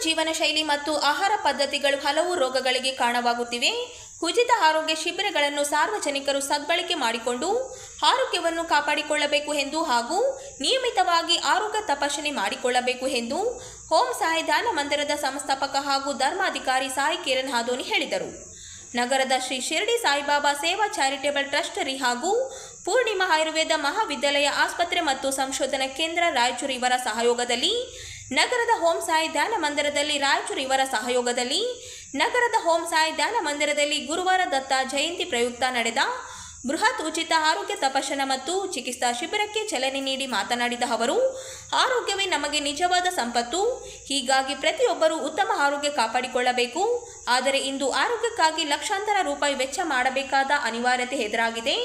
ಜೀವನ ಶೈಲಿ ಮತ್ತು ಆಹಾರ ಪದ್ಧತಿಗಳು ಹಲವು ರೋಗಗಳಿಗೆ ಕಾರಣವಾಗುತ್ತಿವೆ. ಉಚಿತ ಆರೋಗ್ಯ ಶಿಬಿರಗಳನ್ನು ಸಾರ್ವಜನಿಕರು ಸದ್ಬಳಕೆ ಮಾಡಿಕೊಂಡು ಆರೋಗ್ಯವನ್ನು ಕಾಪಾಡಿಕೊಳ್ಳಬೇಕು ಎಂದು ಹಾಗೂ ನಿಯಮಿತವಾಗಿ ಆರೋಗ್ಯ ತಪಾಸಣೆ ಮಾಡಿಕೊಳ್ಳಬೇಕು ಎಂದು ಓಂ ಸಾಯಿ ಧ್ಯಾನ ಮಂದಿರದ ಸಂಸ್ಥಾಪಕ ಹಾಗೂ ಧರ್ಮಾಧಿಕಾರಿ ಸಾಯಿ ಕಿರಣ್ ಹಾದೋನಿ ಹೇಳಿದರು. ನಗರದ ಶ್ರೀ ಶಿರಡಿ ಸಾಯಿಬಾಬಾ ಸೇವಾ ಚಾರಿಟೇಬಲ್ ಟ್ರಸ್ಟರಿ ಹಾಗೂ ಪೂರ್ಣಿಮಾ ಆಯುರ್ವೇದ ಮಹಾವಿದ್ಯಾಲಯ ಆಸ್ಪತ್ರೆ ಮತ್ತು ಸಂಶೋಧನಾ ಕೇಂದ್ರ ರಾಯಚೂರು ಇವರ ಸಹಯೋಗದಲ್ಲಿ ನಗರದ ಓಂ ಸಾಯಿ ಧ್ಯಾನ ಮಂದಿರದಲ್ಲಿ ಗುರುವಾರ ದತ್ತ ಜಯಂತಿ ಪ್ರಯುಕ್ತ ನಡೆದ ಬೃಹತ್ ಉಚಿತ ಆರೋಗ್ಯ ತಪಾಸಣಾ ಮತ್ತು ಚಿಕಿತ್ಸಾ ಶಿಬಿರಕ್ಕೆ ಚಾಲನೆ ನೀಡಿ ಮಾತನಾಡಿದ ಅವರು, ಆರೋಗ್ಯವೇ ನಮಗೆ ನಿಜವಾದ ಸಂಪತ್ತು. ಹೀಗಾಗಿ ಪ್ರತಿಯೊಬ್ಬರೂ ಉತ್ತಮ ಆರೋಗ್ಯ ಕಾಪಾಡಿಕೊಳ್ಳಬೇಕು. ಆದರೆ ಇಂದು ಆರೋಗ್ಯಕ್ಕಾಗಿ ಲಕ್ಷಾಂತರ ರೂಪಾಯಿ ವೆಚ್ಚ ಮಾಡಬೇಕಾದ ಅನಿವಾರ್ಯತೆ ಎದುರಾಗಿದೆ.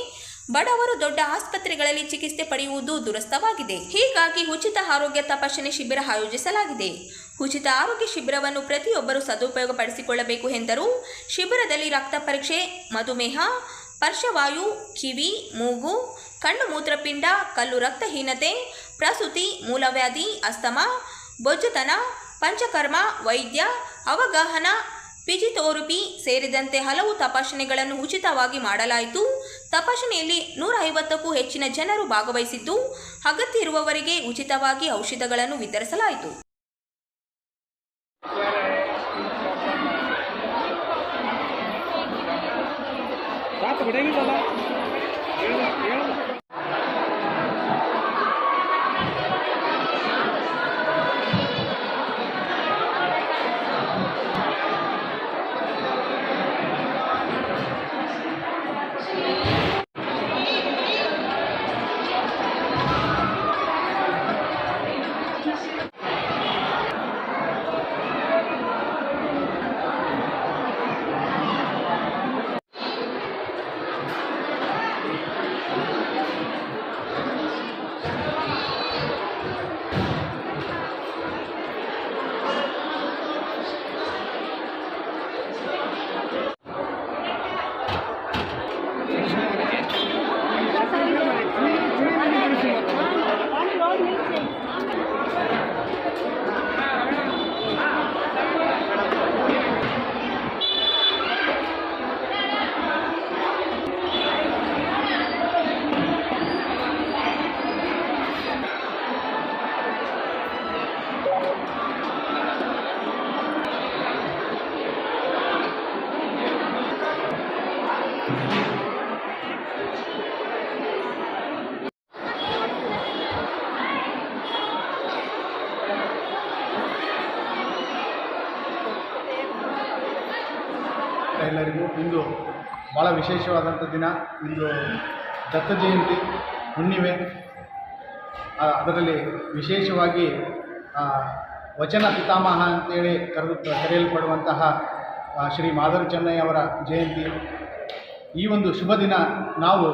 ಬಡವರು ದೊಡ್ಡ ಆಸ್ಪತ್ರೆಗಳಲ್ಲಿ ಚಿಕಿತ್ಸೆ ಪಡೆಯುವುದು ದುರಸ್ಥವಾಗಿದೆ. ಹೀಗಾಗಿ ಉಚಿತ ಆರೋಗ್ಯ ತಪಾಸಣೆ ಶಿಬಿರ ಆಯೋಜಿಸಲಾಗಿದೆ. ಉಚಿತ ಆರೋಗ್ಯ ಶಿಬಿರವನ್ನು ಪ್ರತಿಯೊಬ್ಬರು ಸದುಪಯೋಗಪಡಿಸಿಕೊಳ್ಳಬೇಕು ಎಂದರು. ಶಿಬಿರದಲ್ಲಿ ರಕ್ತ ಪರೀಕ್ಷೆ, ಮಧುಮೇಹ, ಪಾರ್ಶ್ವವಾಯು, ಕಿವಿ, ಮೂಗು, ಕಣ್ಣು, ಮೂತ್ರಪಿಂಡ, ಕಲ್ಲು ರಕ್ತಹೀನತೆ, ಪ್ರಸೂತಿ, ಮೂಲವ್ಯಾಧಿ, ಅಸ್ತಮಾ, ಬೊಜ್ಜುತನ, ಪಂಚಕರ್ಮ, ವೈದ್ಯ, ಅವಗಾಹನ, ಪಿಜಿಥೆರಪಿ ಸೇರಿದಂತೆ ಹಲವು ತಪಾಸಣೆಗಳನ್ನು ಉಚಿತವಾಗಿ ಮಾಡಲಾಯಿತು. ತಪಾಸಣೆಯಲ್ಲಿ 150ಕ್ಕೂ ಹೆಚ್ಚಿನ ಜನರು ಭಾಗವಹಿಸಿದ್ದು, ಅಗತ್ಯ ಇರುವವರಿಗೆ ಉಚಿತವಾಗಿ ಔಷಧಗಳನ್ನು ವಿತರಿಸಲಾಯಿತು. ಎಲ್ಲರಿಗೂ ಇಂದು ಭಾಳ ವಿಶೇಷವಾದಂಥ ದಿನ. ಇಂದು ದತ್ತ ಜಯಂತಿ ಹುಣ್ಣಿಮೆ. ಅದರಲ್ಲಿ ವಿಶೇಷವಾಗಿ ವಚನ ಪಿತಾಮಹ ಅಂತೇಳಿ ಕರೆಯಲ್ಪಡುವಂತಹ ಶ್ರೀ ಮಾಧವ ಚೆನ್ನಯ್ಯ ಅವರ ಜಯಂತಿ. ಈ ಒಂದು ಶುಭ ದಿನ ನಾವು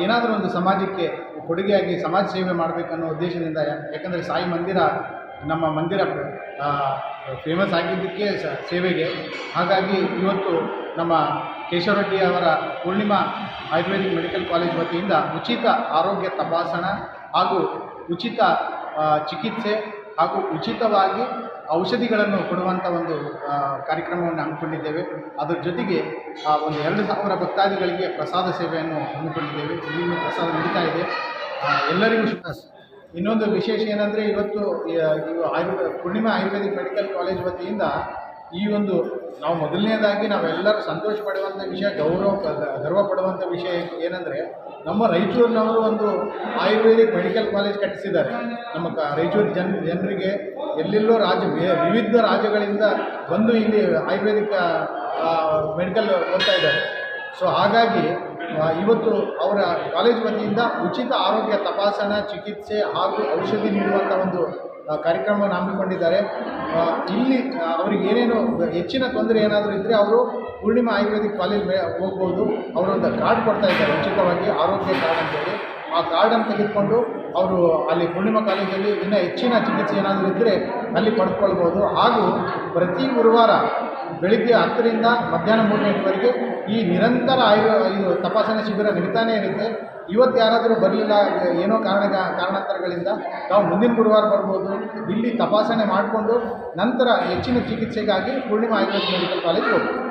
ಏನಾದರೂ ಒಂದು ಸಮಾಜಕ್ಕೆ ಕೊಡುಗೆಯಾಗಿ ಸಮಾಜ ಸೇವೆ ಮಾಡಬೇಕನ್ನೋ ಉದ್ದೇಶದಿಂದ, ಯಾಕಂದರೆ ಸಾಯಿ ಮಂದಿರ ನಮ್ಮ ಮಂದಿರ ಫೇಮಸ್ ಆಗಿದ್ದಕ್ಕೆ ಸೇವೆಗೆ. ಹಾಗಾಗಿ ಇವತ್ತು ನಮ್ಮ ಕೇಶವರೆಡ್ಡಿ ಅವರ ಪೂರ್ಣಿಮಾ ಆಯುರ್ವೇದಿಕ್ ಮೆಡಿಕಲ್ ಕಾಲೇಜ್ ವತಿಯಿಂದ ಉಚಿತ ಆರೋಗ್ಯ ತಪಾಸಣಾ ಹಾಗೂ ಉಚಿತ ಚಿಕಿತ್ಸೆ ಹಾಗೂ ಉಚಿತವಾಗಿ ಔಷಧಿಗಳನ್ನು ಕೊಡುವಂಥ ಒಂದು ಕಾರ್ಯಕ್ರಮವನ್ನು ಹಮ್ಮಿಕೊಂಡಿದ್ದೇವೆ. ಅದರ ಜೊತೆಗೆ ಒಂದು 2,000 ಭಕ್ತಾದಿಗಳಿಗೆ ಪ್ರಸಾದ ಸೇವೆಯನ್ನು ಹಮ್ಮಿಕೊಂಡಿದ್ದೇವೆ. ಇಲ್ಲಿನ ಪ್ರಸಾದ ನಡೀತಾ ಇದೆ. ಎಲ್ಲರಿಗೂ ಇನ್ನೊಂದು ವಿಶೇಷ ಏನಂದರೆ, ಇವತ್ತು ಪೂರ್ಣಿಮಾ ಆಯುರ್ವೇದಿಕ್ ಮೆಡಿಕಲ್ ಕಾಲೇಜ್ ವತಿಯಿಂದ ಈ ಒಂದು ನಾವು ಮೊದಲನೇದಾಗಿ ನಾವೆಲ್ಲರೂ ಸಂತೋಷ ಪಡುವಂಥ ವಿಷಯ, ಗರ್ವ ಪಡುವಂಥ ವಿಷಯ ಏನಂದರೆ, ನಮ್ಮ ರಾಯಚೂರಿನವರು ಒಂದು ಆಯುರ್ವೇದಿಕ್ ಮೆಡಿಕಲ್ ಕಾಲೇಜ್ ಕಟ್ಟಿಸಿದ್ದಾರೆ. ನಮ್ಮ ರಾಯಚೂರು ಜನರಿಗೆ ಎಲ್ಲೆಲ್ಲೋ ವಿವಿಧ ರಾಜ್ಯಗಳಿಂದ ಬಂದು ಇಲ್ಲಿ ಆಯುರ್ವೇದಿಕ್ ಮೆಡಿಕಲ್ ಓದ್ತಾ ಇದ್ದಾರೆ. ಸೊ ಹಾಗಾಗಿ ಇವತ್ತು ಅವರ ಕಾಲೇಜ್ ವತಿಯಿಂದ ಉಚಿತ ಆರೋಗ್ಯ ತಪಾಸಣಾ, ಚಿಕಿತ್ಸೆ ಹಾಗೂ ಔಷಧಿ ನೀಡುವಂಥ ಒಂದು ಕಾರ್ಯಕ್ರಮವನ್ನು ಹಮ್ಮಿಕೊಂಡಿದ್ದಾರೆ. ಇಲ್ಲಿ ಅವರಿಗೆ ಏನೇನು ಹೆಚ್ಚಿನ ತೊಂದರೆ ಏನಾದರೂ ಇದ್ದರೆ ಅವರು ಪೂರ್ಣಿಮಾ ಆಯುರ್ವೇದಿಕ್ ಕಾಲೇಜ್ ಹೋಗ್ಬೋದು. ಅವರೊಂದು ಕಾರ್ಡ್ ಕೊಡ್ತಾ ಇದ್ದಾರೆ ಉಚಿತವಾಗಿ, ಆರೋಗ್ಯ ಕಾರ್ಡ್ ಅಂತೇಳಿ. ಆ ಕಾರ್ಡನ್ನು ತೆಗೆದುಕೊಂಡು ಅವರು ಅಲ್ಲಿ ಪೂರ್ಣಿಮಾ ಕಾಲೇಜಲ್ಲಿ ಇನ್ನೂ ಹೆಚ್ಚಿನ ಚಿಕಿತ್ಸೆ ಏನಾದರೂ ಇದ್ದರೆ ಅಲ್ಲಿ ಪಡೆದುಕೊಳ್ಬೋದು. ಹಾಗೂ ಪ್ರತಿ ಗುರುವಾರ ಬೆಳಿಗ್ಗೆ 10ರಿಂದ ಮಧ್ಯಾಹ್ನ 3 ಗಂಟೆವರೆಗೆ ಈ ನಿರಂತರ ಇದು ತಪಾಸಣೆ ಶಿಬಿರ ನಡೀತಾನೇ ಇರುತ್ತೆ. ಇವತ್ತು ಯಾರಾದರೂ ಬರಲಿಲ್ಲ, ಏನೋ ಕಾರಣಾಂತರಗಳಿಂದ ನಾವು ಮುಂದಿನ ಗುರುವಾರ ಬರ್ಬೋದು. ಇಲ್ಲಿ ತಪಾಸಣೆ ಮಾಡಿಕೊಂಡು ನಂತರ ಹೆಚ್ಚಿನ ಚಿಕಿತ್ಸೆಗಾಗಿ ಪೂರ್ಣಿಮಾ ಆಯುರ್ವೇದ ಮೆಡಿಕಲ್ ಕಾಲೇಜ್ ಹೋಗ್ಬೋದು.